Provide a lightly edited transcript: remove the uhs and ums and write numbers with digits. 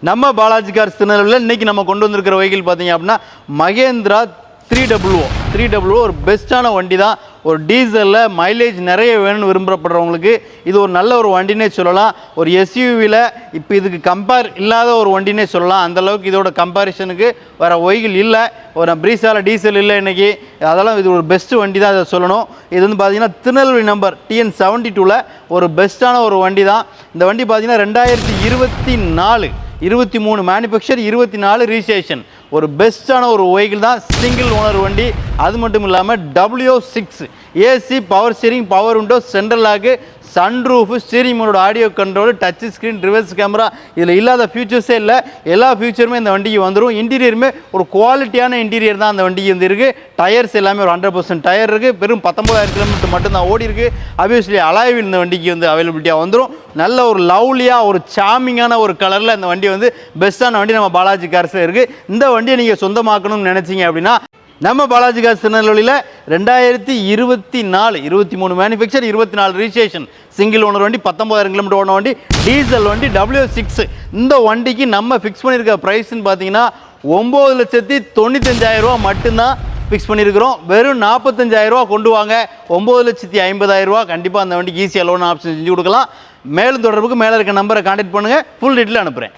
நம்ம பாலாஜி கார்ஸ் திருநெல்வேலியில் இன்றைக்கி நம்ம கொண்டு வந்திருக்கிற வெஹிக்கிள் பார்த்தீங்க அப்படின்னா மகேந்திரா 300 ஒரு பெஸ்ட்டான வண்டி தான். ஒரு டீசலில் மைலேஜ் நிறைய வேணும்னு விரும்பப்படுறவங்களுக்கு இது ஒரு நல்ல ஒரு வண்டினே சொல்லலாம். ஒரு எஸ்யூவியில் இப்போ இதுக்கு கம்பேர் இல்லாத ஒரு வண்டினே சொல்லலாம். அந்தளவுக்கு இதோட கம்பேரிஷனுக்கு வேறு வெஹிக்கிள் இல்லை. ஒரு ப்ரீஸால் டீசல் இல்லை இன்றைக்கி, அதெல்லாம் இது ஒரு பெஸ்ட்டு வண்டி தான். அதை சொல்லணும். இது வந்து பார்த்திங்கன்னா திருநெல்வேலி நம்பர் TN 72 ஒரு பெஸ்ட்டான ஒரு வண்டி தான். இந்த வண்டி பார்த்திங்கன்னா 2024 23 மேனுஃபேக்சர் 24 ரிஜிஸ்ட்ரேஷன். ஒரு பெஸ்ட்டான ஒரு வெஹிக்கிள் தான். சிங்கிள் ஓனர் வண்டி. அது மட்டும் இல்லாமல் W6 AC, power steering, power window, central lock, sunroof, steering மோனோட audio control, touch screen, reverse camera, இதில் இல்லாத ஃபியூச்சர்ஸே இல்லை. எல்லா ஃபியூச்சருமே இந்த வண்டிக்கு வந்துடும். இன்டீரியருமே ஒரு குவாலிட்டியான இன்டீரியர் தான் அந்த வண்டிக்கு வந்து இருக்குது. டயர்ஸ் எல்லாமே ஒரு 100% டயர் இருக்குது. வெறும் 19,000 கிலோமீட்டர் மட்டும்தான் ஓடி இருக்குது. ஆப்வியஸ்லி அலாய்வில் இந்த வண்டிக்கு வந்து அவைலபிலிட்டியாக வந்துடும். நல்ல ஒரு லவ்லியாக ஒரு சாமிங்கான ஒரு கலரில் இந்த வண்டி வந்து பெஸ்ட்டான வண்டி நம்ம பாலாஜி கார்ஸில் இருக்குது. இந்த வண்டியை நீங்கள் சொந்தமாக்கணும்னு நினச்சிங்க அப்படின்னா நம்ம பாலாஜி கார்ஸ் திருநெல்வேலியில் 2024 23 மேனுஃபேக்சர் 24 ரிஜிஸ்ட்ரேஷன் சிங்கிள் ஓனர் வண்டி, 19,000 கிலோமீட்டர் ஓன வண்டி, டீசல் வண்டி, W6. இந்த வண்டிக்கு நம்ம ஃபிக்ஸ் பண்ணியிருக்க ப்ரைஸ்ன்னு பார்த்தீங்கன்னா 9,95,000 மட்டும்தான் ஃபிக்ஸ் பண்ணியிருக்கிறோம். வெறும் 45,000 கொண்டு வாங்க, 9,50,000 கண்டிப்பாக அந்த வண்டிக்கு ஈஸியாக லோன் ஆப்ஷன் செஞ்சு கொடுக்கலாம். மேலும் தொடர்புக்கு மேலே இருக்க நம்பரை கான்டாக்ட் பண்ணுங்கள். ஃபுல் டீட்டெயில் அனுப்புகிறேன்.